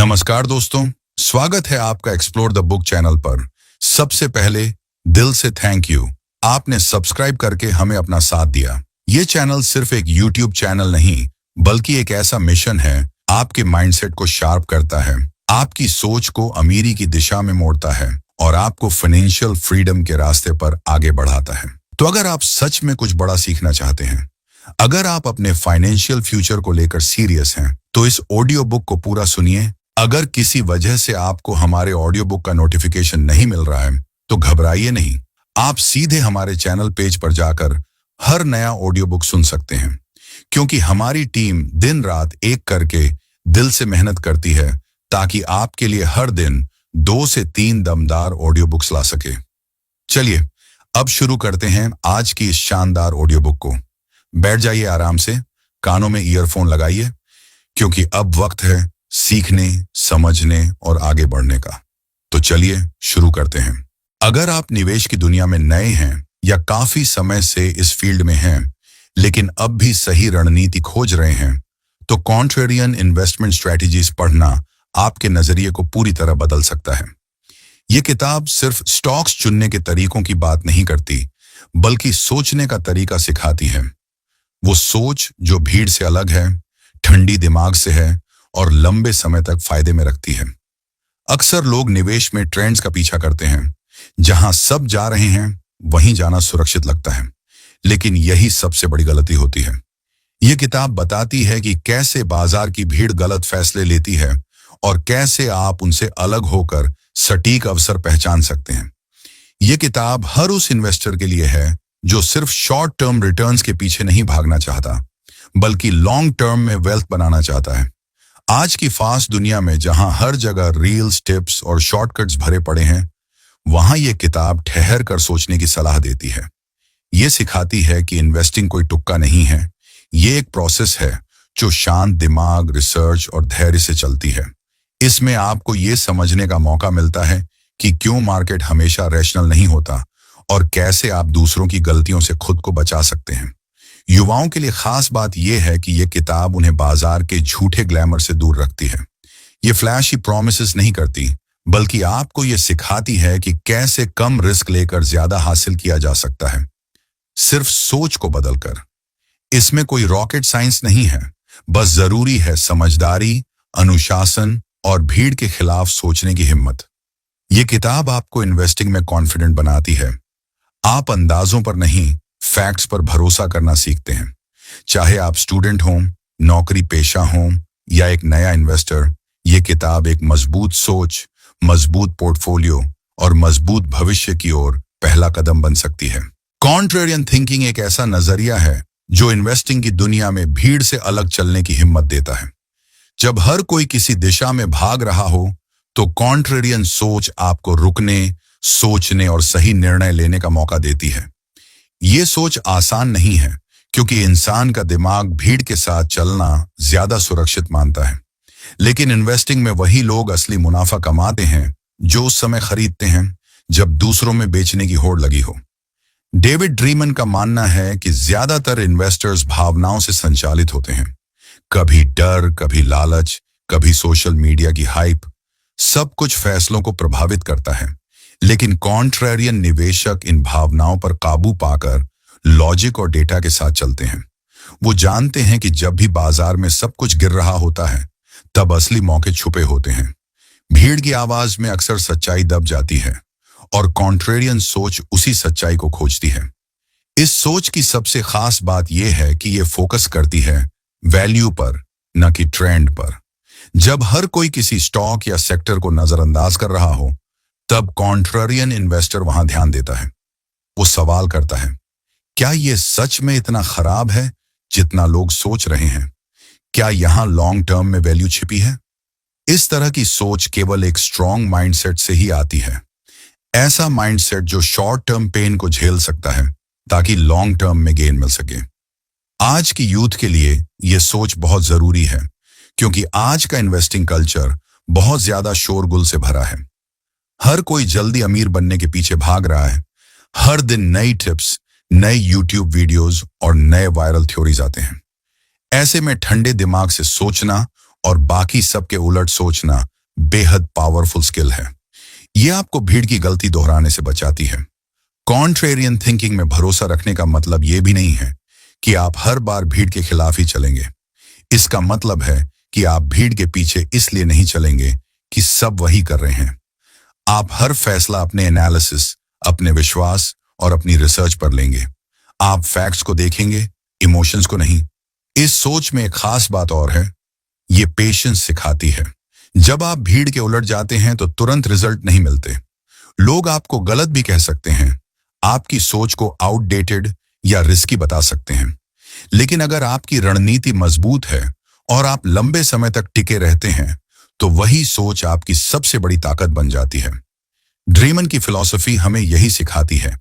नमस्कार दोस्तों, स्वागत है आपका एक्सप्लोर द बुक चैनल पर। सबसे पहले दिल से थैंक यू, आपने सब्सक्राइब करके हमें अपना साथ दिया। ये चैनल सिर्फ एक यूट्यूब चैनल नहीं, बल्कि एक ऐसा मिशन है आपके माइंडसेट को शार्प करता है, आपकी सोच को अमीरी की दिशा में मोड़ता है और आपको फाइनेंशियल फ्रीडम के रास्ते पर आगे बढ़ाता है। तो अगर आप सच में कुछ बड़ा सीखना चाहते हैं, अगर आप अपने फाइनेंशियल फ्यूचर को लेकर सीरियस हैं, तो इस ऑडियो बुक को पूरा सुनिए। अगर किसी वजह से आपको हमारे ऑडियो बुक का नोटिफिकेशन नहीं मिल रहा है, तो घबराइए नहीं, आप सीधे हमारे चैनल पेज पर जाकर हर नया ऑडियो बुक सुन सकते हैं, क्योंकि हमारी टीम दिन रात एक करके दिल से मेहनत करती है ताकि आपके लिए हर दिन 2 से 3 दमदार ऑडियो बुक्स ला सके। चलिए अब शुरू करते हैं आज की इस शानदार ऑडियो बुक को। बैठ जाइए आराम से, कानों में ईयरफोन लगाइए, क्योंकि अब वक्त है सीखने, समझने और आगे बढ़ने का। तो चलिए शुरू करते हैं। अगर आप निवेश की दुनिया में नए हैं या काफी समय से इस फील्ड में हैं, लेकिन अब भी सही रणनीति खोज रहे हैं, तो कॉन्ट्रेरियन इन्वेस्टमेंट स्ट्रेटजीज पढ़ना आपके नजरिए को पूरी तरह बदल सकता है। ये किताब सिर्फ स्टॉक्स चुनने के तरीकों की बात नहीं करती, बल्कि सोचने का तरीका सिखाती है। वो सोच जो भीड़ से अलग है, ठंडी दिमाग से है और लंबे समय तक फायदे में रखती है। अक्सर लोग निवेश में ट्रेंड्स का पीछा करते हैं, जहां सब जा रहे हैं वहीं जाना सुरक्षित लगता है, लेकिन यही सबसे बड़ी गलती होती है। ये किताब बताती है कि कैसे बाजार की भीड़ गलत फैसले लेती है और कैसे आप उनसे अलग होकर सटीक अवसर पहचान सकते हैं। ये किताब हर उस इन्वेस्टर के लिए है जो सिर्फ शॉर्ट टर्म रिटर्न्स के पीछे नहीं भागना चाहता, बल्कि लॉन्ग टर्म में वेल्थ बनाना चाहता है। आज की फास्ट दुनिया में जहां हर जगह रील्स, टिप्स और शॉर्टकट्स भरे पड़े हैं, वहां ये किताब ठहर कर सोचने की सलाह देती है। ये सिखाती है कि इन्वेस्टिंग कोई तुक्का नहीं है, ये एक प्रोसेस है जो शांत दिमाग, रिसर्च और धैर्य से चलती है। इसमें आपको ये समझने का मौका मिलता है कि क्यों मार्केट हमेशा रैशनल नहीं होता और कैसे आप दूसरों की गलतियों से खुद को बचा सकते हैं। युवाओं के लिए खास बात यह है कि यह किताब उन्हें बाजार के झूठे ग्लैमर से दूर रखती है। ये फ्लैशी प्रॉमिसेस नहीं करती, बल्कि आपको ये सिखाती है कि कैसे कम रिस्क लेकर ज्यादा हासिल किया जा सकता है, सिर्फ सोच को बदलकर। इसमें कोई रॉकेट साइंस नहीं है, बस जरूरी है समझदारी, अनुशासन और भीड़ के खिलाफ सोचने की हिम्मत। ये किताब आपको इन्वेस्टिंग में कॉन्फिडेंट बनाती है। आप अंदाजों पर नहीं, फैक्ट्स पर भरोसा करना सीखते हैं। चाहे आप स्टूडेंट हों, नौकरी पेशा हों या एक नया इन्वेस्टर, ये किताब एक मजबूत सोच, मजबूत पोर्टफोलियो और मजबूत भविष्य की ओर पहला कदम बन सकती है। कॉन्ट्रेरियन थिंकिंग एक ऐसा नजरिया है जो इन्वेस्टिंग की दुनिया में भीड़ से अलग चलने की हिम्मत देता है। जब हर कोई किसी दिशा में भाग रहा हो, तो कॉन्ट्रेरियन सोच आपको रुकने, सोचने और सही निर्णय लेने का मौका देती है। ये सोच आसान नहीं है, क्योंकि इंसान का दिमाग भीड़ के साथ चलना ज्यादा सुरक्षित मानता है। लेकिन इन्वेस्टिंग में वही लोग असली मुनाफा कमाते हैं जो उस समय खरीदते हैं जब दूसरों में बेचने की होड़ लगी हो। डेविड ड्रीमन का मानना है कि ज्यादातर इन्वेस्टर्स भावनाओं से संचालित होते हैं। कभी डर, कभी लालच, कभी सोशल मीडिया की हाइप, सब कुछ फैसलों को प्रभावित करता है। लेकिन कॉन्ट्रेरियन निवेशक इन भावनाओं पर काबू पाकर लॉजिक और डेटा के साथ चलते हैं। वो जानते हैं कि जब भी बाजार में सब कुछ गिर रहा होता है, तब असली मौके छुपे होते हैं। भीड़ की आवाज में अक्सर सच्चाई दब जाती है और कॉन्ट्रेरियन सोच उसी सच्चाई को खोजती है। इस सोच की सबसे खास बात यह है कि ये फोकस करती है वैल्यू पर, न कि ट्रेंड पर। जब हर कोई किसी स्टॉक या सेक्टर को नजरअंदाज कर रहा हो, तब कॉन्ट्रेरियन इन्वेस्टर वहां ध्यान देता है। वो सवाल करता है, क्या ये सच में इतना खराब है जितना लोग सोच रहे हैं? क्या यहां लॉन्ग टर्म में वैल्यू छिपी है? इस तरह की सोच केवल एक स्ट्रॉन्ग माइंडसेट से ही आती है। ऐसा माइंडसेट जो शॉर्ट टर्म पेन को झेल सकता है ताकि लॉन्ग टर्म में गेन मिल सके। आज की यूथ के लिए यह सोच बहुत जरूरी है, क्योंकि आज का इन्वेस्टिंग कल्चर बहुत ज्यादा शोरगुल से भरा है। हर कोई जल्दी अमीर बनने के पीछे भाग रहा है। हर दिन नई टिप्स, नए यूट्यूब वीडियोस और नए वायरल थ्योरीज आते हैं। ऐसे में ठंडे दिमाग से सोचना और बाकी सबके उलट सोचना बेहद पावरफुल स्किल है। यह आपको भीड़ की गलती दोहराने से बचाती है। कॉन्ट्रेरियन थिंकिंग में भरोसा रखने का मतलब यह भी नहीं है कि आप हर बार भीड़ के खिलाफ ही चलेंगे। इसका मतलब है कि आप भीड़ के पीछे इसलिए नहीं चलेंगे कि सब वही कर रहे हैं। आप हर फैसला अपने एनालिसिस, अपने विश्वास और अपनी रिसर्च पर लेंगे। आप फैक्ट्स को देखेंगे, इमोशंस को नहीं। इस सोच में एक खास बात और है, ये पेशेंस सिखाती है। जब आप भीड़ के उलट जाते हैं तो तुरंत रिजल्ट नहीं मिलते। लोग आपको गलत भी कह सकते हैं, आपकी सोच को आउटडेटेड या रिस्की बता सकते हैं। लेकिन अगर आपकी रणनीति मजबूत है और आप लंबे समय तक टिके रहते हैं, तो वही सोच आपकी सबसे बड़ी ताकत बन जाती है। ड्रीमन की फिलॉसफी हमें यही सिखाती है।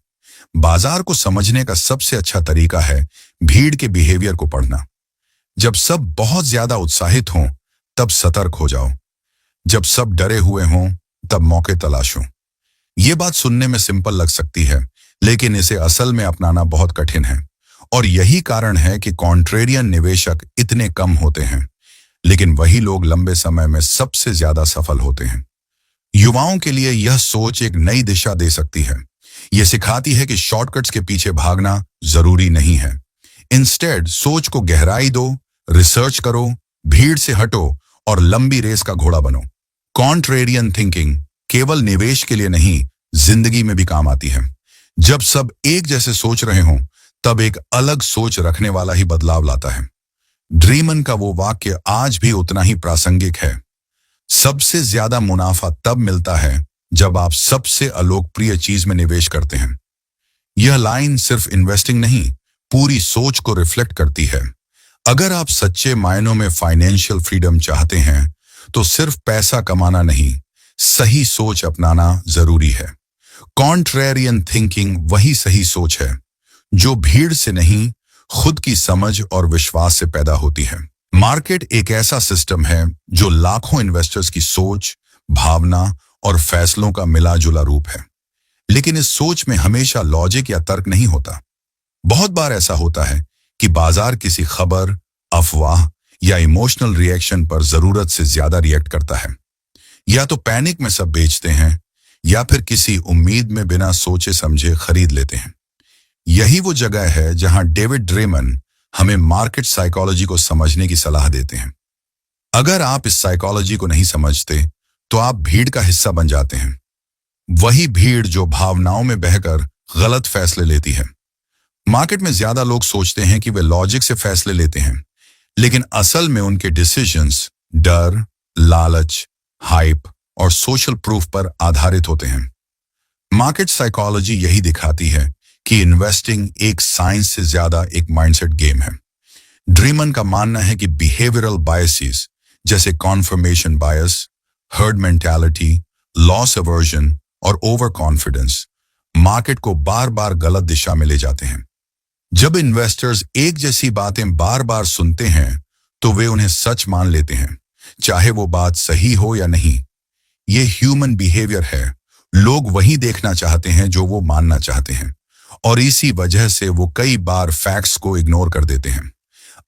बाजार को समझने का सबसे अच्छा तरीका है भीड़ के बिहेवियर को पढ़ना। जब सब बहुत ज्यादा उत्साहित हों, तब सतर्क हो जाओ। जब सब डरे हुए हों, तब मौके तलाशो। ये बात सुनने में सिंपल लग सकती है, लेकिन इसे असल में अपनाना बहुत कठिन है। और यही कारण है कि कॉन्ट्रेरियन निवेशक इतने कम होते हैं, लेकिन वही लोग लंबे समय में सबसे ज्यादा सफल होते हैं। युवाओं के लिए यह सोच एक नई दिशा दे सकती है। यह सिखाती है कि शॉर्टकट्स के पीछे भागना जरूरी नहीं है। इंस्टेड सोच को गहराई दो, रिसर्च करो, भीड़ से हटो और लंबी रेस का घोड़ा बनो। कॉन्ट्रेरियन थिंकिंग केवल निवेश के लिए नहीं, जिंदगी में भी काम आती है। जब सब एक जैसे सोच रहे हों, तब एक अलग सोच रखने वाला ही बदलाव लाता है। ड्रीमन का वो वाक्य आज भी उतना ही प्रासंगिक है। सबसे ज्यादा मुनाफा तब मिलता है जब आप सबसे अलोकप्रिय चीज में निवेश करते हैं। यह लाइन सिर्फ इन्वेस्टिंग नहीं, पूरी सोच को रिफ्लेक्ट करती है। अगर आप सच्चे मायनों में फाइनेंशियल फ्रीडम चाहते हैं, तो सिर्फ पैसा कमाना नहीं, सही सोच अपनाना जरूरी है। कॉन्ट्रेरियन थिंकिंग वही सही सोच है जो भीड़ से नहीं, खुद की समझ और विश्वास से पैदा होती है। मार्केट एक ऐसा सिस्टम है जो लाखों इन्वेस्टर्स की सोच, भावना और फैसलों का मिला जुला रूप है। लेकिन इस सोच में हमेशा लॉजिक या तर्क नहीं होता। बहुत बार ऐसा होता है कि बाजार किसी खबर, अफवाह या इमोशनल रिएक्शन पर जरूरत से ज्यादा रिएक्ट करता है। या तो पैनिक में सब बेचते हैं, या फिर किसी उम्मीद में बिना सोचे समझे खरीद लेते हैं। यही वो जगह है जहां डेविड ड्रेमन हमें मार्केट साइकोलॉजी को समझने की सलाह देते हैं। अगर आप इस साइकोलॉजी को नहीं समझते, तो आप भीड़ का हिस्सा बन जाते हैं। वही भीड़ जो भावनाओं में बहकर गलत फैसले लेती है। मार्केट में ज्यादा लोग सोचते हैं कि वे लॉजिक से फैसले लेते हैं, लेकिन असल में उनके डिसीजंस डर, लालच, हाइप और सोशल प्रूफ पर आधारित होते हैं। मार्केट साइकोलॉजी यही दिखाती है कि इन्वेस्टिंग एक साइंस से ज्यादा एक माइंडसेट गेम है। ड्रीमन का मानना है कि बिहेवियरल बायसेस जैसे कॉन्फर्मेशन बायस, हर्ड मेंटालिटी, लॉस अवर्जन और ओवर कॉन्फिडेंस मार्केट को बार बार गलत दिशा में ले जाते हैं। जब इन्वेस्टर्स एक जैसी बातें बार बार सुनते हैं, तो वे उन्हें सच मान लेते हैं, चाहे वो बात सही हो या नहीं। ये ह्यूमन बिहेवियर है। लोग वही देखना चाहते हैं जो वो मानना चाहते हैं, और इसी वजह से वो कई बार फैक्ट्स को इग्नोर कर देते हैं।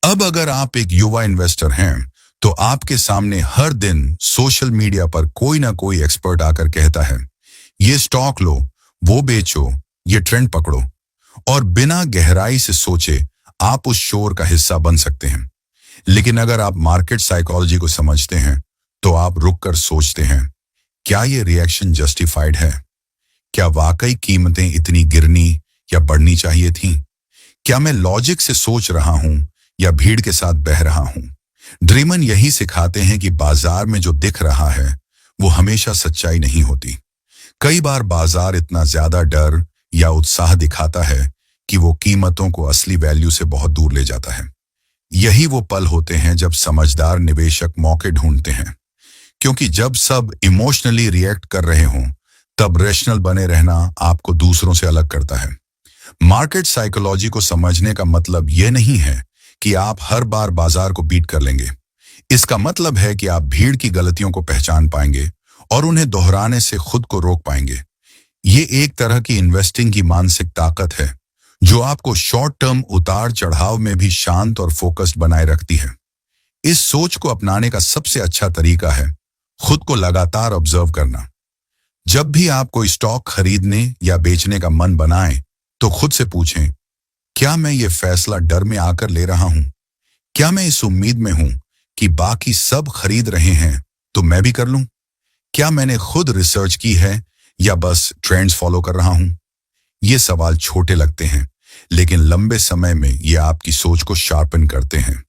अब अगर आप एक युवा इन्वेस्टर हैं, तो आपके सामने हर दिन सोशल मीडिया पर कोई ना कोई एक्सपर्ट आकर कहता है, ये स्टॉक लो, वो बेचो, ये ट्रेंड पकड़ो, और बिना गहराई से सोचे आप उस शोर का हिस्सा बन सकते हैं। लेकिन अगर आप मार्केट साइकोलॉजी को समझते हैं, तो आप रुककर सोचते हैं, क्या ये रिएक्शन जस्टिफाइड है? क्या वाकई कीमतें इतनी गिरनी या बढ़नी चाहिए थीं? क्या मैं लॉजिक से सोच रहा हूं या भीड़ के साथ बह रहा हूं? ड्रीमन यही सिखाते हैं कि बाजार में जो दिख रहा है, वो हमेशा सच्चाई नहीं होती। कई बार बाजार इतना ज्यादा डर या उत्साह दिखाता है कि वो कीमतों को असली वैल्यू से बहुत दूर ले जाता है। यही वो पल होते हैं जब समझदार निवेशक मौके ढूंढते हैं, क्योंकि जब सब इमोशनली रिएक्ट कर रहे हों, तब रैशनल बने रहना आपको दूसरों से अलग करता है। मार्केट साइकोलॉजी को समझने का मतलब यह नहीं है कि आप हर बार बाजार को बीट कर लेंगे। इसका मतलब है कि आप भीड़ की गलतियों को पहचान पाएंगे और उन्हें दोहराने से खुद को रोक पाएंगे। ये एक तरह की इन्वेस्टिंग की मानसिक ताकत है, जो आपको शॉर्ट टर्म उतार चढ़ाव में भी शांत और फोकस्ड बनाए रखती है। इस सोच को अपनाने का सबसे अच्छा तरीका है खुद को लगातार ऑब्जर्व करना। जब भी आप कोई स्टॉक खरीदने या बेचने का मन बनाएं, तो खुद से पूछें, क्या मैं ये फैसला डर में आकर ले रहा हूं? क्या मैं इस उम्मीद में हूं कि बाकी सब खरीद रहे हैं तो मैं भी कर लूं? क्या मैंने खुद रिसर्च की है या बस ट्रेंड्स फॉलो कर रहा हूं? ये सवाल छोटे लगते हैं, लेकिन लंबे समय में ये आपकी सोच को शार्पन करते हैं।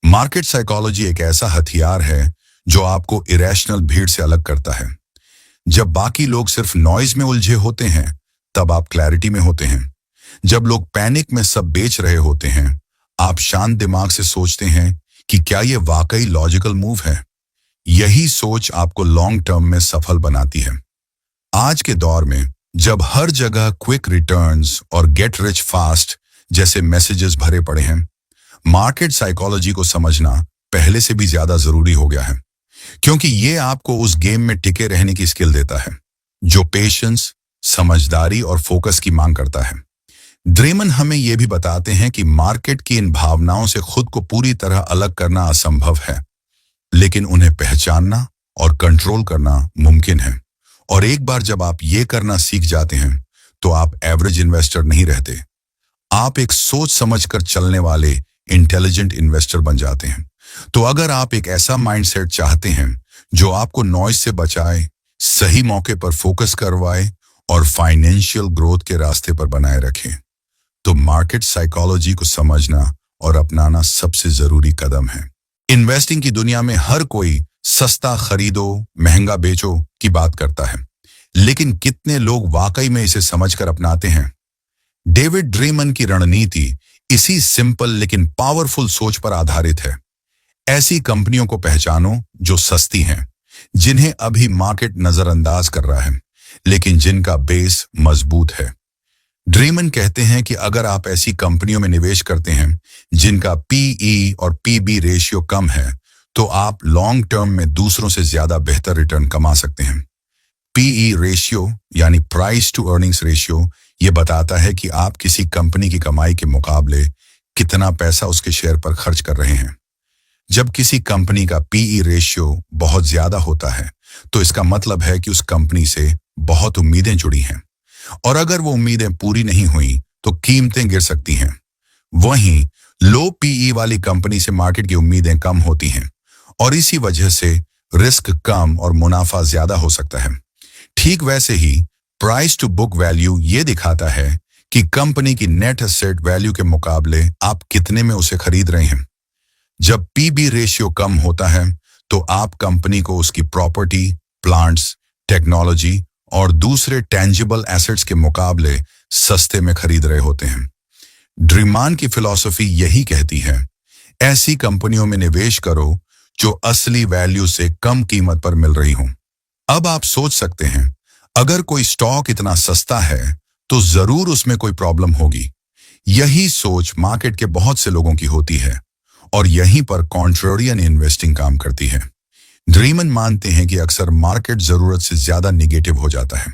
मार्केट साइकोलॉजी एक ऐसा हथियार है जो आपको इरेशनल भीड़ से अलग करता है। जब बाकी लोग सिर्फ नॉइज में उलझे होते हैं, तब आप क्लैरिटी में होते हैं। जब लोग पैनिक में सब बेच रहे होते हैं, आप शांत दिमाग से सोचते हैं कि क्या यह वाकई लॉजिकल मूव है। यही सोच आपको लॉन्ग टर्म में सफल बनाती है। आज के दौर में जब हर जगह क्विक रिटर्न्स और गेट रिच फास्ट जैसे मैसेजेस भरे पड़े हैं, मार्केट साइकोलॉजी को समझना पहले से भी ज्यादा जरूरी हो गया है, क्योंकि ये आपको उस गेम में टिके रहने की स्किल देता है जो पेशेंस, समझदारी और फोकस की मांग करता है। ड्रेमन हमें यह भी बताते हैं कि मार्केट की इन भावनाओं से खुद को पूरी तरह अलग करना असंभव है, लेकिन उन्हें पहचानना और कंट्रोल करना मुमकिन है। और एक बार जब आप ये करना सीख जाते हैं, तो आप एवरेज इन्वेस्टर नहीं रहते। आप एक सोच समझकर चलने वाले इंटेलिजेंट इन्वेस्टर बन जाते हैं। तो अगर आप एक ऐसा माइंडसेट चाहते हैं जो आपको नॉइज से बचाए, सही मौके पर फोकस करवाए और फाइनेंशियल ग्रोथ के रास्ते पर बनाए रखें, तो मार्केट साइकोलॉजी को समझना और अपनाना सबसे जरूरी कदम है। इन्वेस्टिंग की दुनिया में हर कोई सस्ता खरीदो, महंगा बेचो की बात करता है, लेकिन कितने लोग वाकई में इसे समझकर अपनाते हैं? डेविड ड्रेमन की रणनीति इसी सिंपल लेकिन पावरफुल सोच पर आधारित है। ऐसी कंपनियों को पहचानो जो सस्ती हैं, जिन्हें अभी मार्केट नजरअंदाज कर रहा है, लेकिन जिनका बेस मजबूत है। ड्रेमन कहते हैं कि अगर आप ऐसी कंपनियों में निवेश करते हैं जिनका पीई और पीबी रेशियो कम है, तो आप लॉन्ग टर्म में दूसरों से ज्यादा बेहतर रिटर्न कमा सकते हैं। पीई रेशियो यानी प्राइस टू अर्निंग्स रेशियो ये बताता है कि आप किसी कंपनी की कमाई के मुकाबले कितना पैसा उसके शेयर पर खर्च कर रहे हैं। जब किसी कंपनी का पीई रेशियो बहुत ज्यादा होता है, तो इसका मतलब है कि उस कंपनी से बहुत उम्मीदें जुड़ी हैं, और अगर वो उम्मीदें पूरी नहीं हुई तो कीमतें गिर सकती हैं। वहीं लो पीई वाली कंपनी से मार्केट की उम्मीदें कम होती हैं, और इसी वजह से रिस्क कम और मुनाफा ज्यादा हो सकता है। ठीक वैसे ही प्राइस टू बुक वैल्यू ये दिखाता है कि कंपनी की नेट एसेट वैल्यू के मुकाबले आप कितने में उसे खरीद रहे हैं। जब पीबी रेशियो कम होता है, तो आप कंपनी को उसकी प्रॉपर्टी, प्लांट्स, टेक्नोलॉजी और दूसरे टेंजिबल एसेट्स के मुकाबले सस्ते में खरीद रहे होते हैं। ड्रीमान की फिलॉसफी यही कहती है, ऐसी कंपनियों में निवेश करो जो असली वैल्यू से कम कीमत पर मिल रही हो। अब आप सोच सकते हैं, अगर कोई स्टॉक इतना सस्ता है तो जरूर उसमें कोई प्रॉब्लम होगी। यही सोच मार्केट के बहुत से लोगों की होती है, और यहीं पर कॉन्ट्रेरियन इन्वेस्टिंग काम करती है। ड्रीमन मानते हैं कि अक्सर मार्केट जरूरत से ज्यादा निगेटिव हो जाता है।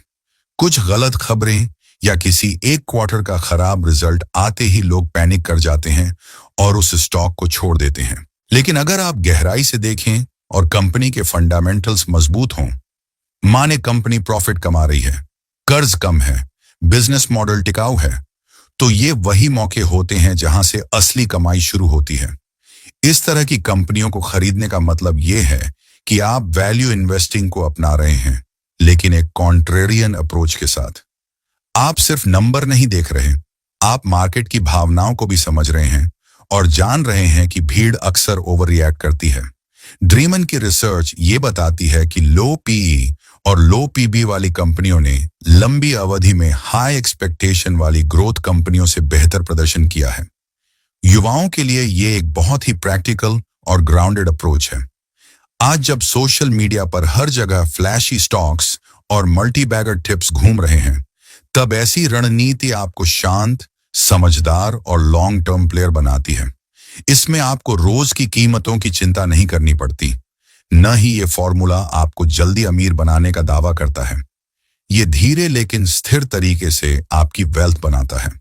कुछ गलत खबरें या किसी एक क्वार्टर का खराब रिजल्ट आते ही लोग पैनिक कर जाते हैं और उस स्टॉक को छोड़ देते हैं। लेकिन अगर आप गहराई से देखें और कंपनी के फंडामेंटल्स मजबूत हों, माने कंपनी प्रॉफिट कमा रही है, कर्ज कम है, बिजनेस मॉडल टिकाऊ है, तो ये वही मौके होते हैं जहां से असली कमाई शुरू होती है। इस तरह की कंपनियों को खरीदने का मतलब ये है कि आप वैल्यू इन्वेस्टिंग को अपना रहे हैं, लेकिन एक कॉन्ट्रेरियन अप्रोच के साथ। आप सिर्फ नंबर नहीं देख रहे, आप मार्केट की भावनाओं को भी समझ रहे हैं और जान रहे हैं कि भीड़ अक्सर ओवर रिएक्ट करती है। ड्रीमन की रिसर्च ये बताती है कि लो पीई और लो पीबी वाली कंपनियों ने लंबी अवधि में हाई एक्सपेक्टेशन वाली ग्रोथ कंपनियों से बेहतर प्रदर्शन किया है। युवाओं के लिए ये एक बहुत ही प्रैक्टिकल और ग्राउंडेड अप्रोच है। आज जब सोशल मीडिया पर हर जगह फ्लैशी स्टॉक्स और मल्टी बैगर टिप्स घूम रहे हैं, तब ऐसी रणनीति आपको शांत, समझदार और लॉन्ग टर्म प्लेयर बनाती है। इसमें आपको रोज की कीमतों की चिंता नहीं करनी पड़ती, न ही ये फॉर्मूला आपको जल्दी अमीर बनाने का दावा करता है। ये धीरे लेकिन स्थिर तरीके से आपकी वेल्थ बनाता है।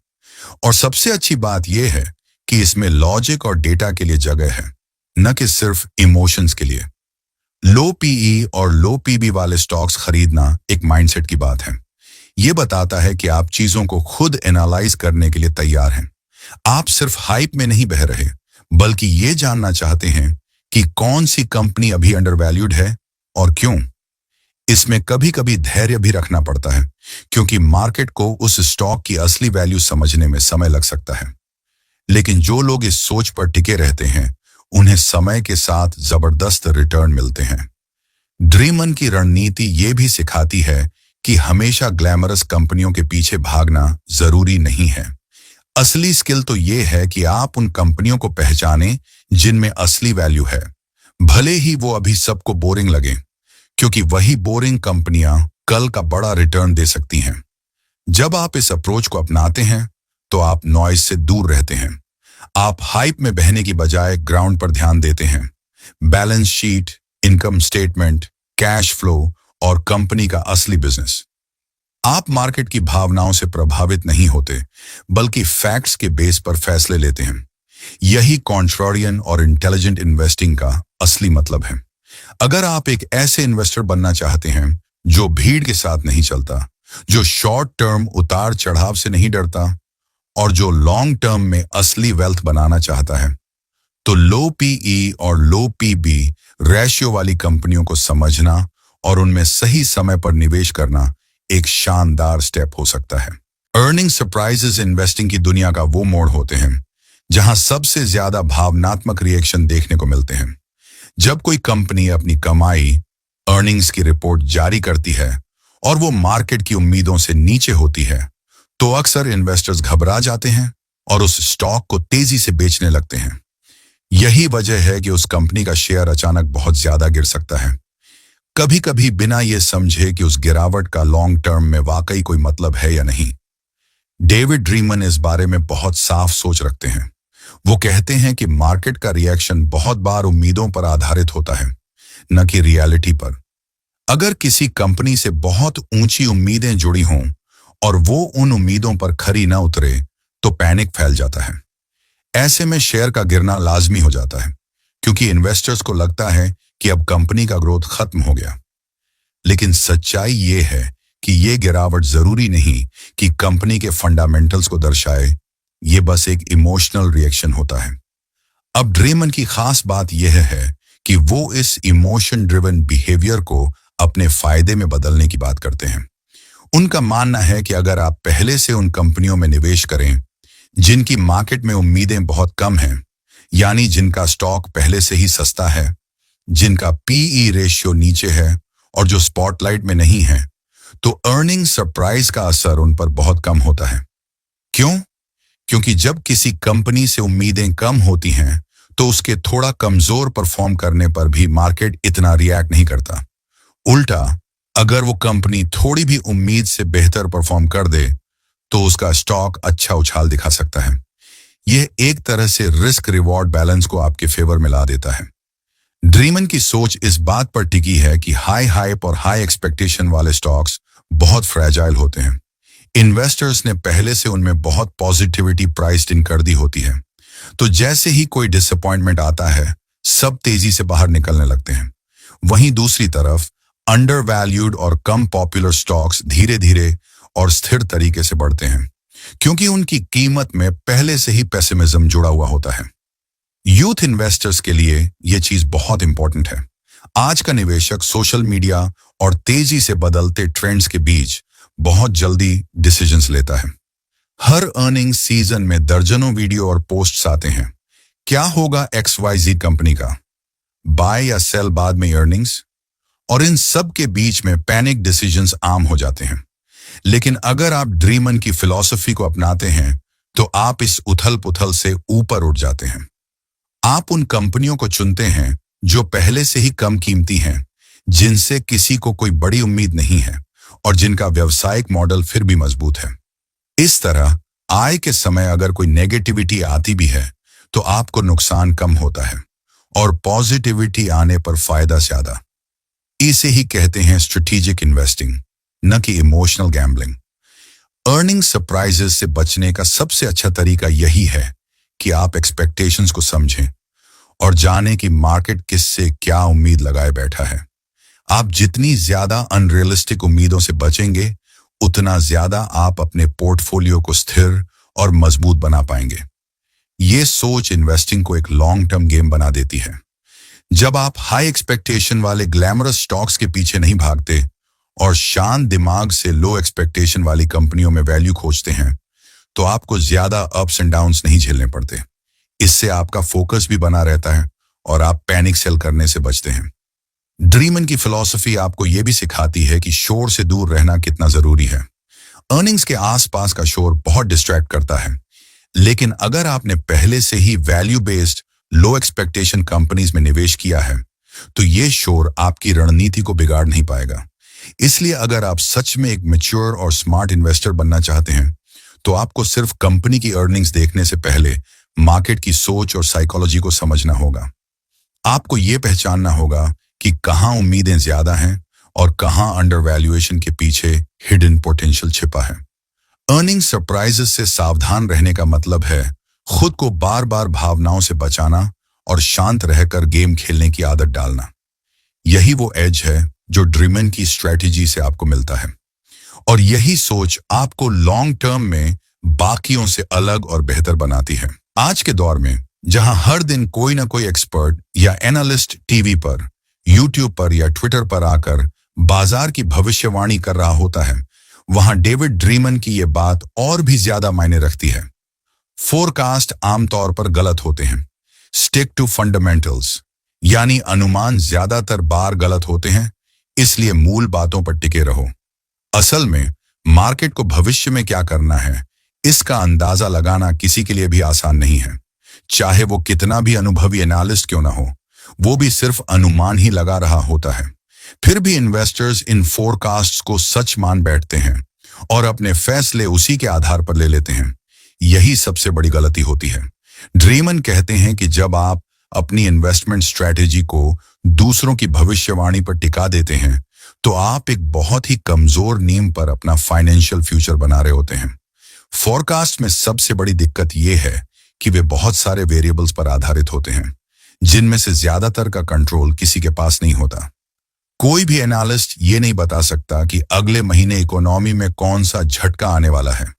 और सबसे अच्छी बात यह है कि इसमें लॉजिक और डेटा के लिए जगह है। न कि सिर्फ इमोशंस के लिए। लो पीई और लो पीबी वाले स्टॉक्स खरीदना एक माइंडसेट की बात है। यह बताता है कि आप चीजों को खुद एनालाइज करने के लिए तैयार हैं। आप सिर्फ हाइप में नहीं बह रहे, बल्कि ये जानना चाहते हैं कि कौन सी कंपनी अभी अंडरवैल्यूड है और क्यों। इसमें कभी कभी धैर्य भी रखना पड़ता है, क्योंकि मार्केट को उस स्टॉक की असली वैल्यू समझने में समय लग सकता है। लेकिन जो लोग इस सोच पर टिके रहते हैं, उन्हें समय के साथ जबरदस्त रिटर्न मिलते हैं। ड्रीमन की रणनीति ये भी सिखाती है कि हमेशा ग्लैमरस कंपनियों के पीछे भागना जरूरी नहीं है। असली स्किल तो ये है कि आप उन कंपनियों को पहचानें जिनमें असली वैल्यू है, भले ही वो अभी सबको बोरिंग लगे, क्योंकि वही बोरिंग कंपनियां कल का बड़ा रिटर्न दे सकती हैं। जब आप इस अप्रोच को अपनाते हैं, तो आप नॉइज से दूर रहते हैं। आप हाइप में बहने की बजाय ग्राउंड पर ध्यान देते हैं। Balance sheet, income statement, cash flow और कंपनी का असली बिजनेस। आप मार्केट की भावनाओं से प्रभावित नहीं होते, बल्कि फैक्ट्स के बेस पर फैसले लेते हैं। यही कॉन्ट्ररियन और इंटेलिजेंट इन्वेस्टिंग का असली मतलब है। अगर आप एक ऐसे इन्वेस्टर बनना चाहते हैं जो भीड़ के साथ नहीं चलता, जो शॉर्ट टर्म उतार चढ़ाव से नहीं डरता और जो लॉन्ग टर्म में असली वेल्थ बनाना चाहता है, तो लो पीई और लो पीबी रेशियो वाली कंपनियों को समझना और उनमें सही समय पर निवेश करना एक शानदार स्टेप हो सकता है। अर्निंग सरप्राइजेस इन्वेस्टिंग की दुनिया का वो मोड़ होते हैं जहां सबसे ज्यादा भावनात्मक रिएक्शन देखने को मिलते हैं। जब कोई कंपनी अपनी कमाई, अर्निंग्स की रिपोर्ट जारी करती है और वो मार्केट की उम्मीदों से नीचे होती है, तो अक्सर इन्वेस्टर्स घबरा जाते हैं और उस स्टॉक को तेजी से बेचने लगते हैं। यही वजह है कि उस कंपनी का शेयर अचानक बहुत ज्यादा गिर सकता है, कभी कभी बिना ये समझे कि उस गिरावट का लॉन्ग टर्म में वाकई कोई मतलब है या नहीं। डेविड ड्रीमन इस बारे में बहुत साफ सोच रखते हैं। वो कहते हैं कि मार्केट का रिएक्शन बहुत बार उम्मीदों पर आधारित होता है, न कि रियलिटी पर। अगर किसी कंपनी से बहुत ऊंची उम्मीदें जुड़ी हों और वो उन उम्मीदों पर खरी न उतरे, तो पैनिक फैल जाता है। ऐसे में शेयर का गिरना लाजमी हो जाता है, क्योंकि इन्वेस्टर्स को लगता है कि अब कंपनी का ग्रोथ खत्म हो गया। लेकिन सच्चाई ये है कि ये गिरावट जरूरी नहीं कि कंपनी के फंडामेंटल्स को दर्शाए, ये बस एक इमोशनल रिएक्शन होता है। अब ड्रीमन की खास बात यह है कि वो इस इमोशन ड्रिवन बिहेवियर को अपने फायदे में बदलने की बात करते हैं। उनका मानना है कि अगर आप पहले से उन कंपनियों में निवेश करें जिनकी मार्केट में उम्मीदें बहुत कम हैं, यानी जिनका स्टॉक पहले से ही सस्ता है, जिनका पीई रेशियो नीचे है और जो स्पॉटलाइट में नहीं है, तो अर्निंग सरप्राइज का असर उन पर बहुत कम होता है। क्यों? क्योंकि जब किसी कंपनी से उम्मीदें कम होती हैं, तो उसके थोड़ा कमजोर परफॉर्म करने पर भी मार्केट इतना रिएक्ट नहीं करता। उल्टा, अगर वो कंपनी थोड़ी भी उम्मीद से बेहतर परफॉर्म कर दे, तो उसका स्टॉक अच्छा उछाल दिखा सकता है। यह एक तरह से रिस्क रिवॉर्ड बैलेंस को आपके फेवर में ला देता है। ड्रीमन की सोच इस बात पर टिकी है कि हाई हाइप और हाई एक्सपेक्टेशन वाले स्टॉक्स बहुत फ्रेजाइल होते हैं। इन्वेस्टर्स ने पहले से उनमें बहुत पॉजिटिविटी प्राइस्ड इन कर दी होती है, तो जैसे ही कोई डिसअपॉइंटमेंट आता है, सब तेजी से बाहर निकलने लगते हैं। वहीं दूसरी तरफ अंडर वैल्यूड और कम पॉपुलर स्टॉक्स धीरे धीरे और स्थिर तरीके से बढ़ते हैं, क्योंकि उनकी कीमत में पहले से ही पेसिमिज्म जुड़ा हुआ होता है। यूथ इन्वेस्टर्स के लिए यह चीज बहुत इंपॉर्टेंट है। आज का निवेशक सोशल मीडिया और तेजी से बदलते ट्रेंड्स के बीच बहुत जल्दी डिसीजंस लेता है। हर अर्निंग सीजन में दर्जनों वीडियो और पोस्ट्स आते हैं। क्या होगा XYZ कंपनी का, बाय या सेल बाद में अर्निंग्स, और इन सब के बीच में पैनिक डिसीजंस आम हो जाते हैं। लेकिन अगर आप ड्रीमन की फिलॉसफी को अपनाते हैं, तो आप इस उथल पुथल से ऊपर उठ जाते हैं। आप उन कंपनियों को चुनते हैं जो पहले से ही कम कीमती हैं, जिनसे किसी को कोई बड़ी उम्मीद नहीं है और जिनका व्यवसायिक मॉडल फिर भी मजबूत है। इस तरह आय के समय अगर कोई नेगेटिविटी आती भी है, तो आपको नुकसान कम होता है और पॉजिटिविटी आने पर फायदा ज्यादा। इसे ही कहते हैं स्ट्रेटेजिक इन्वेस्टिंग, न कि इमोशनल गैम्बलिंग। अर्निंग सरप्राइजेस से बचने का सबसे अच्छा तरीका यही है कि आप एक्सपेक्टेशंस को समझें और जाने कि मार्केट किससे क्या उम्मीद लगाए बैठा है। आप जितनी ज्यादा अनरियलिस्टिक उम्मीदों से बचेंगे, उतना ज्यादा आप अपने पोर्टफोलियो को स्थिर और मजबूत बना पाएंगे। ये सोच इन्वेस्टिंग को एक लॉन्ग टर्म गेम बना देती है। जब आप हाई एक्सपेक्टेशन वाले ग्लैमरस स्टॉक्स के पीछे नहीं भागते और शांत दिमाग से लो एक्सपेक्टेशन वाली कंपनियों में वैल्यू खोजते हैं, तो आपको ज्यादा अप्स एंड डाउन्स नहीं झेलने पड़ते। इससे आपका फोकस भी बना रहता है और आप पैनिक सेल करने से बचते हैं। ड्रीमन की फिलॉसफी आपको यह भी सिखाती है कि शोर से दूर रहना कितना जरूरी है। अर्निंग्स के आसपास का शोर बहुत डिस्ट्रैक्ट करता है, लेकिन अगर आपने पहले से ही वैल्यू बेस्ड लो एक्सपेक्टेशन कंपनीज में निवेश किया है, तो ये शोर आपकी रणनीति को बिगाड़ नहीं पाएगा। इसलिए अगर आप सच में एक मैच्योर और स्मार्ट इन्वेस्टर बनना चाहते हैं, तो आपको सिर्फ कंपनी की अर्निंग्स देखने से पहले मार्केट की सोच और साइकोलॉजी को समझना होगा। आपको ये पहचानना होगा कि कहां उम्मीदें ज्यादा हैं और कहां अंडर वैल्यूएशन के पीछे हिडन पोटेंशियल छिपा है। अर्निंग सरप्राइजेस से सावधान रहने का मतलब है खुद को बार बार भावनाओं से बचाना और शांत रहकर गेम खेलने की आदत डालना। यही वो एज है जो ड्रीमन की स्ट्रेटेजी से आपको मिलता है, और यही सोच आपको लॉन्ग टर्म में बाकियों से अलग और बेहतर बनाती है। आज के दौर में जहां हर दिन कोई ना कोई एक्सपर्ट या एनालिस्ट टीवी पर, यूट्यूब पर या ट्विटर पर आकर बाजार की भविष्यवाणी कर रहा होता है, वहां डेविड ड्रीमन की यह बात और भी ज्यादा मायने रखती है। फोरकास्ट आमतौर पर गलत होते हैं। स्टिक टू फंडामेंटल्स, यानी अनुमान ज्यादातर बार गलत होते हैं, इसलिए मूल बातों पर टिके रहो। असल में मार्केट को भविष्य में क्या करना है, इसका अंदाजा लगाना किसी के लिए भी आसान नहीं है। चाहे वो कितना भी अनुभवी एनालिस्ट क्यों ना हो, वो भी सिर्फ अनुमान ही लगा रहा होता है। फिर भी इन्वेस्टर्स इन फोरकास्ट्स को सच मान बैठते हैं और अपने फैसले उसी के आधार पर ले लेते हैं। यही सबसे बड़ी गलती होती है। ड्रीमन कहते हैं कि जब आप अपनी इन्वेस्टमेंट स्ट्रेटेजी को दूसरों की भविष्यवाणी पर टिका देते हैं, तो आप एक बहुत ही कमजोर नींव पर अपना फाइनेंशियल फ्यूचर बना रहे होते हैं। फोरकास्ट में सबसे बड़ी दिक्कत यह है कि वे बहुत सारे वेरिएबल्स पर आधारित होते हैं, जिनमें से ज्यादातर का कंट्रोल किसी के पास नहीं होता। कोई भी एनालिस्ट ये नहीं बता सकता कि अगले महीने इकोनॉमी में कौन सा झटका आने वाला है,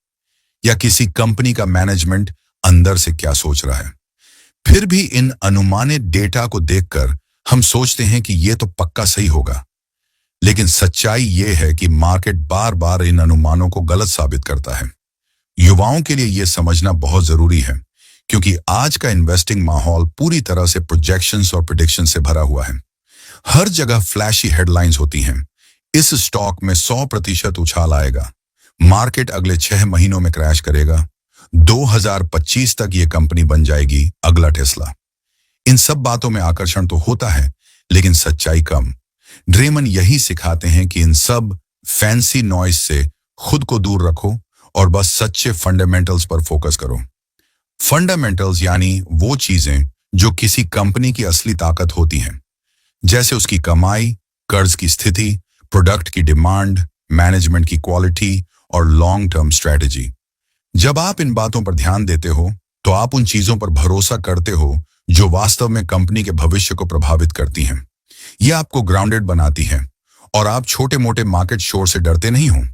या किसी कंपनी का मैनेजमेंट अंदर से क्या सोच रहा है। फिर भी इन अनुमानित डेटा को देखकर हम सोचते हैं कि यह तो पक्का सही होगा, लेकिन सच्चाई यह है कि मार्केट बार बार इन अनुमानों को गलत साबित करता है। युवाओं के लिए यह समझना बहुत जरूरी है, क्योंकि आज का इन्वेस्टिंग माहौल पूरी तरह से प्रोजेक्शंस और प्रेडिक्शन से भरा हुआ है। हर जगह फ्लैशी हेडलाइंस होती हैं। इस स्टॉक में 100% उछाल आएगा, मार्केट अगले 6 महीनों में क्रैश करेगा, 2025 तक ये कंपनी बन जाएगी अगला टेस्ला। इन सब बातों में आकर्षण तो होता है, लेकिन सच्चाई कम। ड्रीमन यही सिखाते हैं कि इन सब फैंसी नॉइज से खुद को दूर रखो और बस सच्चे फंडामेंटल्स पर फोकस करो। फंडामेंटल्स यानी वो चीजें जो किसी कंपनी की असली ताकत होती हैं, जैसे उसकी कमाई, कर्ज की स्थिति, प्रोडक्ट की डिमांड, मैनेजमेंट की क्वालिटी और लॉन्ग टर्म स्ट्रेटजी। जब आप इन बातों पर ध्यान देते हो, तो आप उन चीजों पर भरोसा करते हो जो वास्तव में कंपनी के भविष्य को प्रभावित करती हैं। यह आपको ग्राउंडेड बनाती है और आप छोटे मोटे मार्केट शोर से डरते नहीं हो।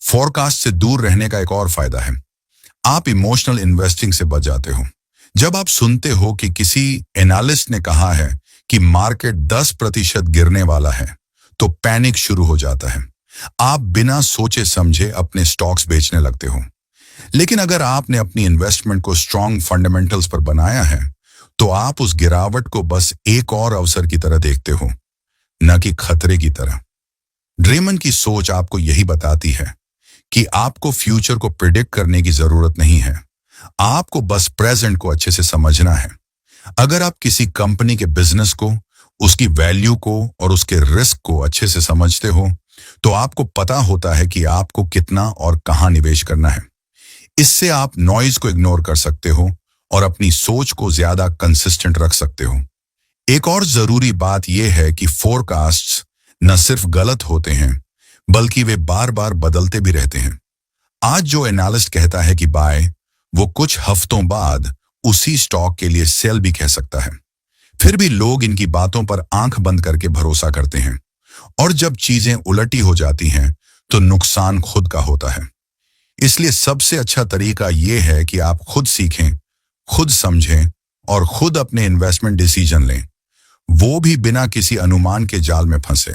फोरकास्ट से दूर रहने का एक और फायदा है, आप इमोशनल इन्वेस्टिंग से बच जाते हो। जब आप सुनते हो कि किसी एनालिस्ट ने कहा है कि मार्केट 10% गिरने वाला है, तो पैनिक शुरू हो जाता है। आप बिना सोचे समझे अपने स्टॉक्स बेचने लगते हो। लेकिन अगर आपने अपनी इन्वेस्टमेंट को स्ट्रॉन्ग फंडामेंटल्स पर बनाया है, तो आप उस गिरावट को बस एक और अवसर की तरह देखते हो, न कि खतरे की तरह। ड्रीमन की सोच आपको यही बताती है कि आपको फ्यूचर को प्रिडिक्ट करने की जरूरत नहीं है, आपको बस प्रेजेंट को अच्छे से समझना है। अगर आप किसी कंपनी के बिजनेस को, उसकी वैल्यू को और उसके रिस्क को अच्छे से समझते हो, तो आपको पता होता है कि आपको कितना और कहां निवेश करना है। इससे आप नॉइज को इग्नोर कर सकते हो और अपनी सोच को ज्यादा कंसिस्टेंट रख सकते हो। एक और जरूरी बात यह है कि फोरकास्ट्स न सिर्फ गलत होते हैं, बल्कि वे बार बार बदलते भी रहते हैं। आज जो एनालिस्ट कहता है कि बाय, वो कुछ हफ्तों बाद उसी स्टॉक के लिए सेल भी कह सकता है। फिर भी लोग इनकी बातों पर आंख बंद करके भरोसा करते हैं, और जब चीजें उलटी हो जाती हैं तो नुकसान खुद का होता है। इसलिए सबसे अच्छा तरीका यह है कि आप खुद सीखें, खुद समझें और खुद अपने इन्वेस्टमेंट डिसीजन लें, वो भी बिना किसी अनुमान के जाल में फंसे।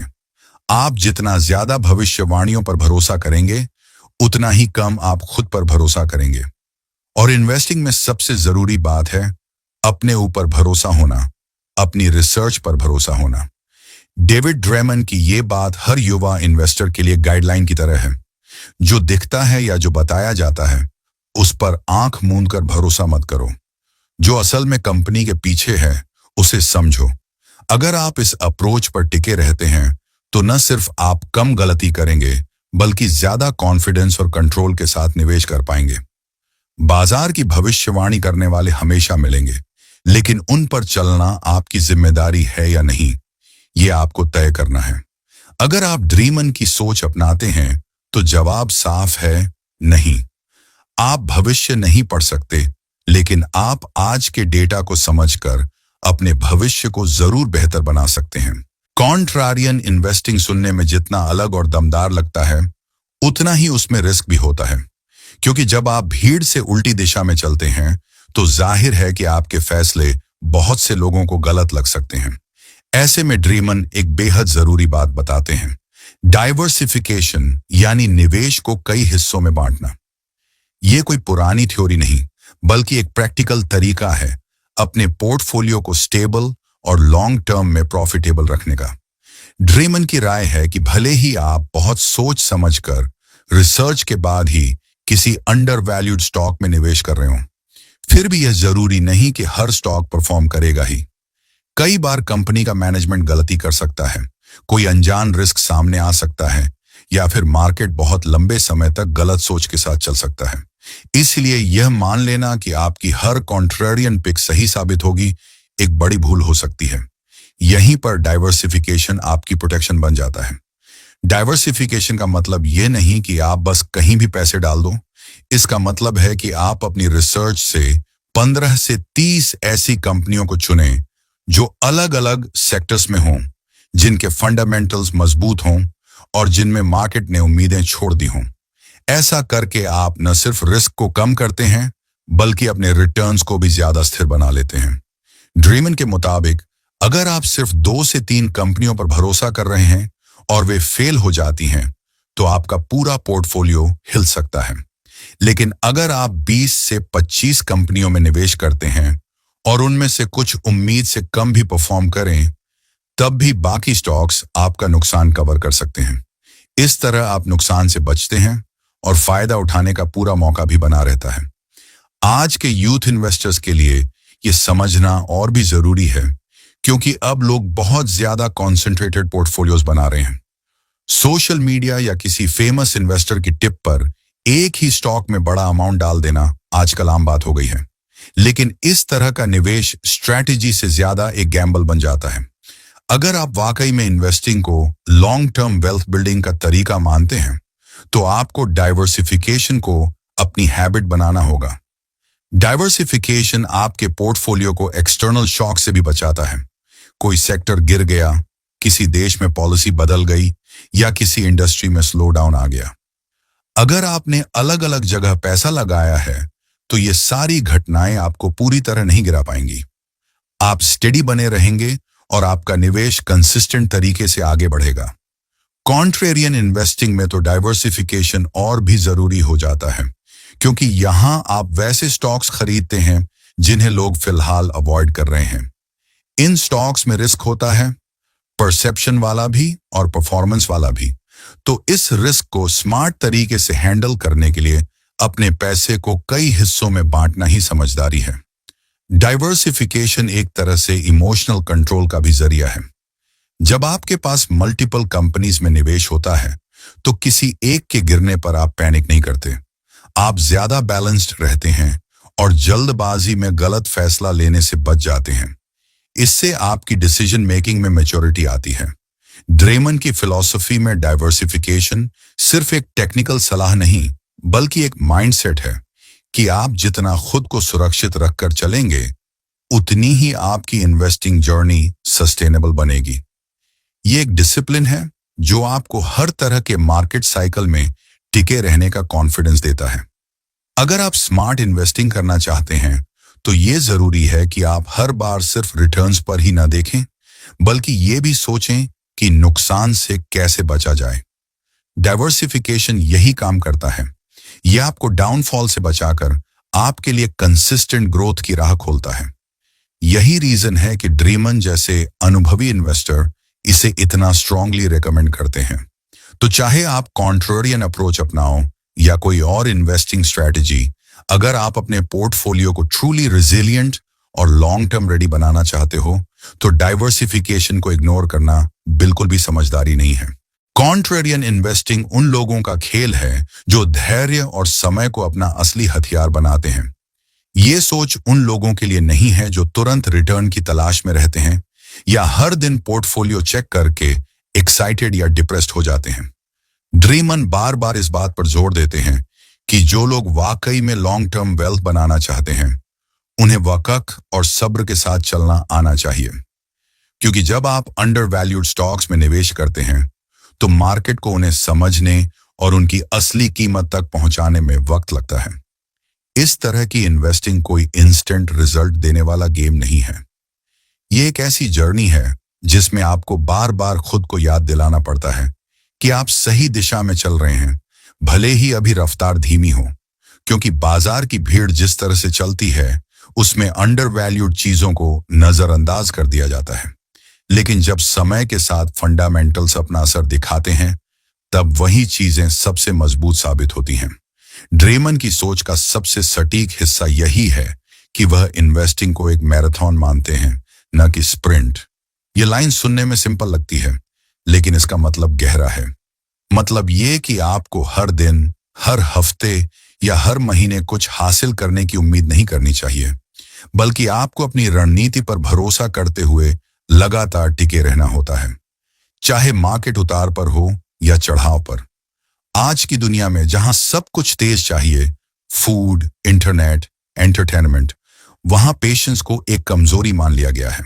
आप जितना ज्यादा भविष्यवाणियों पर भरोसा करेंगे, उतना ही कम आप खुद पर भरोसा करेंगे। और इन्वेस्टिंग में सबसे जरूरी बात है अपने ऊपर भरोसा होना, अपनी रिसर्च पर भरोसा होना। डेविड ड्रेमन की ये बात हर युवा इन्वेस्टर के लिए गाइडलाइन की तरह है। जो दिखता है या जो बताया जाता है, उस पर आंख मूंद कर भरोसा मत करो। जो असल में कंपनी के पीछे है, उसे समझो। अगर आप इस अप्रोच पर टिके रहते हैं तो न सिर्फ आप कम गलती करेंगे, बल्कि ज्यादा कॉन्फिडेंस और कंट्रोल के साथ निवेश कर पाएंगे। बाजार की भविष्यवाणी करने वाले हमेशा मिलेंगे, लेकिन उन पर चलना आपकी जिम्मेदारी है या नहीं, ये आपको तय करना है। अगर आप ड्रीमन की सोच अपनाते हैं तो जवाब साफ है, नहीं। आप भविष्य नहीं पढ़ सकते, लेकिन आप आज के डेटा को समझकर अपने भविष्य को जरूर बेहतर बना सकते हैं। कॉन्ट्रारियन इन्वेस्टिंग सुनने में जितना अलग और दमदार लगता है, उतना ही उसमें रिस्क भी होता है, क्योंकि जब आप भीड़ से उल्टी दिशा में चलते हैं तो जाहिर है कि आपके फैसले बहुत से लोगों को गलत लग सकते हैं। ऐसे में ड्रीमन एक बेहद जरूरी बात बताते हैं, डाइवर्सिफिकेशन, यानी निवेश को कई हिस्सों में बांटना। यह कोई पुरानी थ्योरी नहीं, बल्कि एक प्रैक्टिकल तरीका है अपने पोर्टफोलियो को स्टेबल और लॉन्ग टर्म में प्रॉफिटेबल रखने का। ड्रीमन की राय है कि भले ही आप बहुत सोच समझकर रिसर्च के बाद ही किसी अंडर वैल्यूड स्टॉक में निवेश कर रहे हो, फिर भी यह जरूरी नहीं कि हर स्टॉक परफॉर्म करेगा ही। कई बार कंपनी का मैनेजमेंट गलती कर सकता है, कोई अनजान रिस्क सामने आ सकता है, या फिर मार्केट बहुत लंबे समय तक गलत सोच के साथ चल सकता है। इसलिए यह मान लेना कि आपकी हर कॉन्ट्रेरियन पिक सही साबित होगी, एक बड़ी भूल हो सकती है। यहीं पर डाइवर्सिफिकेशन आपकी प्रोटेक्शन बन जाता है। डाइवर्सिफिकेशन का मतलब यह नहीं कि आप बस कहीं भी पैसे डाल दो। इसका मतलब है कि आप अपनी रिसर्च से 15 से 30 ऐसी कंपनियों को चुनें जो अलग अलग सेक्टर्स में हों, जिनके फंडामेंटल्स मजबूत हों और जिनमें मार्केट ने उम्मीदें छोड़ दी हों। ऐसा करके आप न सिर्फ रिस्क को कम करते हैं, बल्कि अपने रिटर्न्स को भी ज्यादा स्थिर बना लेते हैं। ड्रीमन के मुताबिक अगर आप सिर्फ 2 से 3 कंपनियों पर भरोसा कर रहे हैं और वे फेल हो जाती हैं, तो आपका पूरा पोर्टफोलियो हिल सकता है। लेकिन अगर आप 20 से 25 कंपनियों में निवेश करते हैं और उनमें से कुछ उम्मीद से कम भी परफॉर्म करें, तब भी बाकी स्टॉक्स आपका नुकसान कवर कर सकते हैं। इस तरह आप नुकसान से बचते हैं और फायदा उठाने का पूरा मौका भी बना रहता है। आज के यूथ इन्वेस्टर्स के लिए ये समझना और भी जरूरी है, क्योंकि अब लोग बहुत ज्यादा कॉन्सेंट्रेटेड पोर्टफोलियोज बना रहे हैं। सोशल मीडिया या किसी फेमस इन्वेस्टर की टिप पर एक ही स्टॉक में बड़ा अमाउंट डाल देना आजकल आम बात हो गई है। लेकिन इस तरह का निवेश स्ट्रैटेजी से ज्यादा एक गैम्बल बन जाता है। अगर आप वाकई में इन्वेस्टिंग को लॉन्ग टर्म वेल्थ बिल्डिंग का तरीका मानते हैं, तो आपको डाइवर्सिफिकेशन को अपनी हैबिट बनाना होगा। डाइवर्सिफिकेशन आपके पोर्टफोलियो को एक्सटर्नल शॉक से भी बचाता है। कोई सेक्टर गिर गया, किसी देश में पॉलिसी बदल गई या किसी इंडस्ट्री में स्लो डाउन आ गया। अगर आपने अलग अलग जगह पैसा लगाया है, तो ये सारी घटनाएं आपको पूरी तरह नहीं गिरा पाएंगी। आप स्टेडी बने रहेंगे और आपका निवेश कंसिस्टेंट तरीके से आगे बढ़ेगा। कॉन्ट्रेरियन इन्वेस्टिंग में तो डाइवर्सिफिकेशन और भी जरूरी हो जाता है, क्योंकि यहां आप वैसे स्टॉक्स खरीदते हैं जिन्हें लोग फिलहाल अवॉइड कर रहे हैं। इन स्टॉक्स में रिस्क होता है, परसेप्शन वाला भी और परफॉर्मेंस वाला भी। तो इस रिस्क को स्मार्ट तरीके से हैंडल करने के लिए अपने पैसे को कई हिस्सों में बांटना ही समझदारी है। डाइवर्सिफिकेशन एक तरह से इमोशनल कंट्रोल का भी जरिया है। जब आपके पास मल्टीपल कंपनीज में निवेश होता है, तो किसी एक के गिरने पर आप पैनिक नहीं करते। आप ज्यादा बैलेंस्ड रहते हैं और जल्दबाजी में गलत फैसला लेने से बच जाते हैं। इससे आपकी डिसीजन मेकिंग में मैच्योरिटी आती है। ड्रेमन की फिलॉसफी में डाइवर्सिफिकेशन सिर्फ एक टेक्निकल सलाह नहीं, बल्कि एक माइंडसेट है कि आप जितना खुद को सुरक्षित रखकर चलेंगे, उतनी ही आपकी इन्वेस्टिंग जर्नी सस्टेनेबल बनेगी। ये एक डिसिप्लिन है जो आपको हर तरह के मार्केट साइकिल में टिके रहने का कॉन्फिडेंस देता है। अगर आप स्मार्ट इन्वेस्टिंग करना चाहते हैं तो ये जरूरी है कि आप हर बार सिर्फ रिटर्न्स पर ही ना देखें, बल्कि ये भी सोचें कि नुकसान से कैसे बचा जाए। डाइवर्सिफिकेशन यही काम करता है। यह आपको डाउनफॉल से बचाकर आपके लिए कंसिस्टेंट ग्रोथ की राह खोलता है। यही रीजन है कि ड्रीमन जैसे अनुभवी इन्वेस्टर इसे इतना स्ट्रांगली रेकमेंड करते हैं। तो चाहे आप कॉन्ट्रेरियन अप्रोच अपनाओ या कोई और इन्वेस्टिंग स्ट्रेटजी, अगर आप अपने पोर्टफोलियो को ट्रूली रिजिलियंट और लॉन्ग टर्म रेडी बनाना चाहते हो तो डाइवर्सिफिकेशन को इग्नोर करना बिल्कुल भी समझदारी नहीं है। कॉन्ट्रेरियन इन्वेस्टिंग उन लोगों का खेल है जो धैर्य और समय को अपना असली हथियार बनाते हैं। ये सोच उन लोगों के लिए नहीं है जो तुरंत रिटर्न की तलाश में रहते हैं या हर दिन पोर्टफोलियो चेक करके एक्साइटेड या डिप्रेस्ड हो जाते हैं। ड्रीमन बार बार इस बात पर जोर देते हैं कि जो लोग वाकई में लॉन्ग टर्म वेल्थ बनाना चाहते हैं उन्हें वक़्त और सब्र के साथ चलना आना चाहिए, क्योंकि जब आप अंडर वैल्यूड स्टॉक्स में निवेश करते हैं तो मार्केट को उन्हें समझने और उनकी असली कीमत तक पहुंचाने में वक्त लगता है। इस तरह की इन्वेस्टिंग कोई इंस्टेंट रिजल्ट देने वाला गेम नहीं है। ये एक ऐसी जर्नी है जिसमें आपको बार बार खुद को याद दिलाना पड़ता है कि आप सही दिशा में चल रहे हैं, भले ही अभी रफ्तार धीमी हो, क्योंकि बाजार की भीड़ जिस तरह से चलती है उसमें अंडर वैल्यूड चीजों को नजरअंदाज कर दिया जाता है। लेकिन जब समय के साथ फंडामेंटल्स अपना असर दिखाते हैं तब वही चीजें सबसे मजबूत साबित होती हैं। ड्रीमन की सोच का सबसे सटीक हिस्सा यही है कि वह इन्वेस्टिंग को एक मैराथन मानते हैं, न कि स्प्रिंट। ये लाइन सुनने में सिंपल लगती है, लेकिन इसका मतलब गहरा है। मतलब ये कि आपको हर दिन, हर हफ्ते या हर महीने कुछ हासिल करने की उम्मीद नहीं करनी चाहिए, बल्कि आपको अपनी रणनीति पर भरोसा करते हुए लगातार टिके रहना होता है, चाहे मार्केट उतार पर हो या चढ़ाव पर। आज की दुनिया में जहां सब कुछ तेज चाहिए, फूड, इंटरनेट, एंटरटेनमेंट, वहां पेशेंस को एक कमजोरी मान लिया गया है।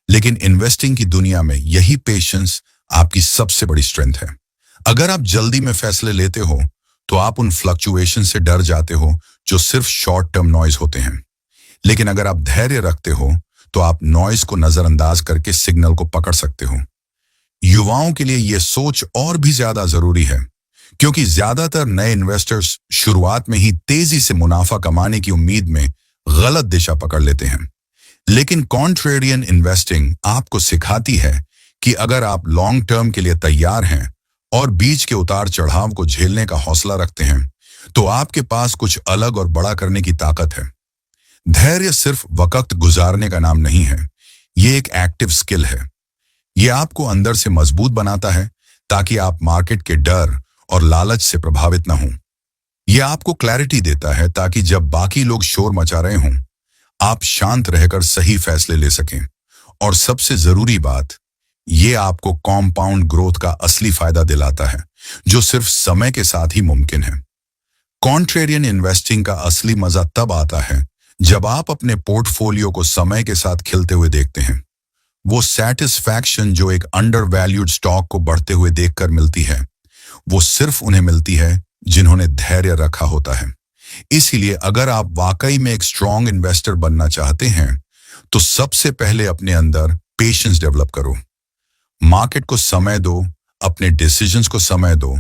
लेकिन इन्वेस्टिंग की दुनिया में यही पेशेंस आपकी सबसे बड़ी स्ट्रेंथ है। अगर आप जल्दी में फैसले लेते हो तो आप उन फ्लक्चुएशन से डर जाते हो जो सिर्फ शॉर्ट टर्म नॉइज होते हैं। लेकिन अगर आप धैर्य रखते हो तो आप नॉइज को नजरअंदाज करके सिग्नल को पकड़ सकते हो। युवाओं के लिए यह सोच और भी ज्यादा जरूरी है, क्योंकि ज्यादातर नए इन्वेस्टर्स शुरुआत में ही तेजी से मुनाफा कमाने की उम्मीद में गलत दिशा पकड़ लेते हैं। लेकिन कॉन्ट्रेरियन इन्वेस्टिंग आपको सिखाती है कि अगर आप लॉन्ग टर्म के लिए तैयार हैं और बीच के उतार चढ़ाव को झेलने का हौसला रखते हैं तो आपके पास कुछ अलग और बड़ा करने की ताकत है। धैर्य सिर्फ वक्त गुजारने का नाम नहीं है, ये एक एक्टिव स्किल है। ये आपको अंदर से मजबूत बनाता है ताकि आप मार्केट के डर और लालच से प्रभावित ना हों। यह आपको क्लैरिटी देता है ताकि जब बाकी लोग शोर मचा रहे हों आप शांत रहकर सही फैसले ले सकें। और सबसे जरूरी बात, ये आपको कॉम्पाउंड ग्रोथ का असली फायदा दिलाता है जो सिर्फ समय के साथ ही मुमकिन है। कॉन्ट्रेरियन इन्वेस्टिंग का असली मजा तब आता है जब आप अपने पोर्टफोलियो को समय के साथ खिलते हुए देखते हैं। वो सैटिस्फैक्शन जो एक अंडर वैल्यूड स्टॉक को बढ़ते हुए देखकर मिलती है, वो सिर्फ उन्हें मिलती है जिन्होंने धैर्य रखा होता है। इसीलिए अगर आप वाकई में एक स्ट्रांग इन्वेस्टर बनना चाहते हैं तो सबसे पहले अपने अंदर पेशेंस डेवलप करो। मार्केट को समय दो, अपने डिसीजंस को समय दो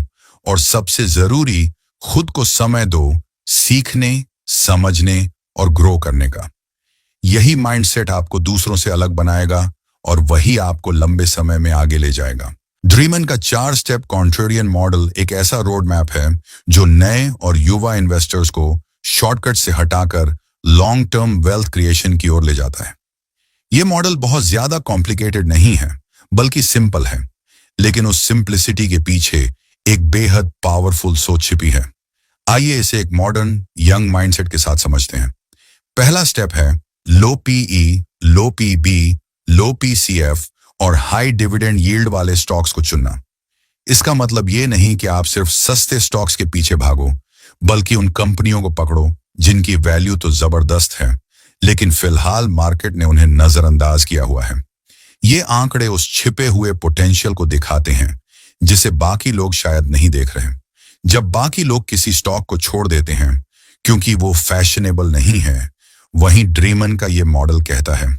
और सबसे जरूरी खुद को समय दो सीखने, समझने और ग्रो करने का। यही माइंडसेट आपको दूसरों से अलग बनाएगा और वही आपको लंबे समय में आगे ले जाएगा। ड्रीमन का 4 स्टेप कॉन्ट्रेरियन मॉडल एक ऐसा रोड मैप है जो नए और युवा इन्वेस्टर्स को शॉर्टकट से हटाकर लॉन्ग टर्म वेल्थ क्रिएशन की ओर ले जाता है। यह मॉडल बहुत ज्यादा कॉम्प्लिकेटेड नहीं है, बल्कि सिंपल है, लेकिन उस सिंप्लिसिटी के पीछे एक बेहद पावरफुल सोच छिपी है। आइए इसे एक मॉडर्न यंग माइंडसेट के साथ समझते हैं। पहला स्टेप है लो पीई, लो पीबी, लो पीसीएफ और हाई डिविडेंड यील्ड वाले स्टॉक्स को चुनना। इसका मतलब ये नहीं कि आप सिर्फ सस्ते स्टॉक्स के पीछे भागो, बल्कि उन कंपनियों को पकड़ो जिनकी वैल्यू तो जबरदस्त है लेकिन फिलहाल मार्केट ने उन्हें नजरअंदाज किया हुआ है। ये आंकड़े उस छिपे हुए पोटेंशियल को दिखाते हैं जिसे बाकी लोग शायद नहीं देख रहे। जब बाकी लोग किसी स्टॉक को छोड़ देते हैं क्योंकि वो फैशनेबल नहीं है, वहीं ड्रीमन का ये मॉडल कहता है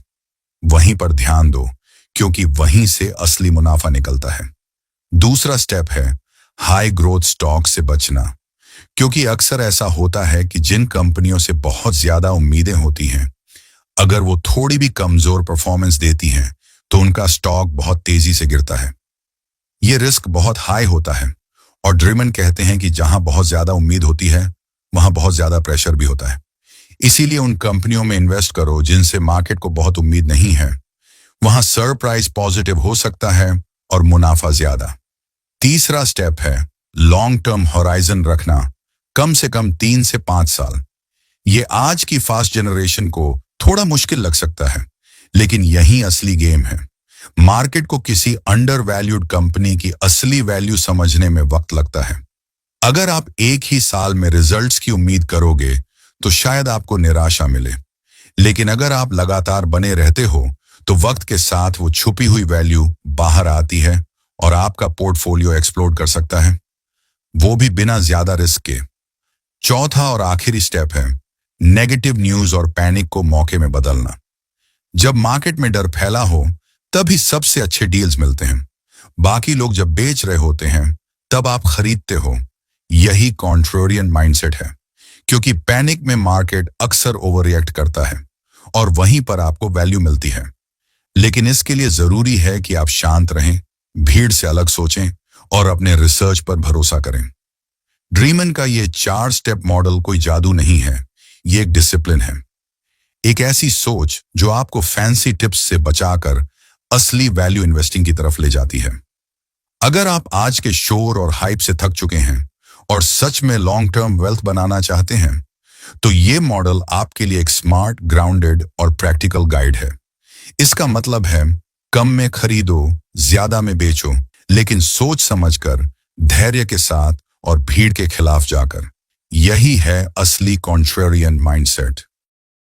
वहीं पर ध्यान दो, क्योंकि वहीं से असली मुनाफा निकलता है। दूसरा स्टेप है हाई ग्रोथ स्टॉक से बचना, क्योंकि अक्सर ऐसा होता है कि जिन कंपनियों से बहुत ज्यादा उम्मीदें होती हैं, अगर वो थोड़ी भी कमजोर परफॉर्मेंस देती हैं तो उनका स्टॉक बहुत तेजी से गिरता है। ये रिस्क बहुत हाई होता है और ड्रीमन कहते हैं कि जहां बहुत ज्यादा उम्मीद होती है वहां बहुत ज्यादा प्रेशर भी होता है। इसीलिए उन कंपनियों में इन्वेस्ट करो जिनसे मार्केट को बहुत उम्मीद नहीं है। वहां सरप्राइज पॉजिटिव हो सकता है और मुनाफा ज्यादा। तीसरा स्टेप है लॉन्ग टर्म होराइजन रखना, कम से कम 3 से 5 साल। ये आज की फास्ट जनरेशन को थोड़ा मुश्किल लग सकता है, लेकिन यही असली गेम है। मार्केट को किसी अंडर वैल्यूड कंपनी की असली वैल्यू समझने में वक्त लगता है। अगर आप एक ही साल में रिजल्ट्स की उम्मीद करोगे तो शायद आपको निराशा मिले, लेकिन अगर आप लगातार बने रहते हो तो वक्त के साथ वो छुपी हुई वैल्यू बाहर आती है और आपका पोर्टफोलियो एक्सप्लोड कर सकता है, वो भी बिना ज्यादा रिस्क के। चौथा और आखिरी स्टेप है नेगेटिव न्यूज और पैनिक को मौके में बदलना। जब मार्केट में डर फैला हो तभी सबसे अच्छे डील्स मिलते हैं। बाकी लोग जब बेच रहे होते हैं तब आप खरीदते हो। यही कॉन्ट्रोरियन माइंडसेट है, क्योंकि पैनिक में मार्केट अक्सर ओवर रिएक्ट करता है और वहीं पर आपको वैल्यू मिलती है। लेकिन इसके लिए जरूरी है कि आप शांत रहें, भीड़ से अलग सोचें और अपने रिसर्च पर भरोसा करें। ड्रीमन का ये 4 स्टेप मॉडल कोई जादू नहीं है, ये एक डिसिप्लिन है। एक ऐसी सोच जो आपको फैंसी टिप्स से बचाकर असली वैल्यू इन्वेस्टिंग की तरफ ले जाती है। अगर आप आज के शोर और हाइप से थक चुके हैं और सच में लॉन्ग टर्म वेल्थ बनाना चाहते हैं, तो ये मॉडल आपके लिए एक स्मार्ट, ग्राउंडेड और प्रैक्टिकल गाइड है। इसका मतलब है कम में खरीदो, ज्यादा में बेचो, लेकिन सोच समझकर, धैर्य के साथ और भीड़ के खिलाफ जाकर। यही है असली कॉन्ट्रेरियन माइंडसेट।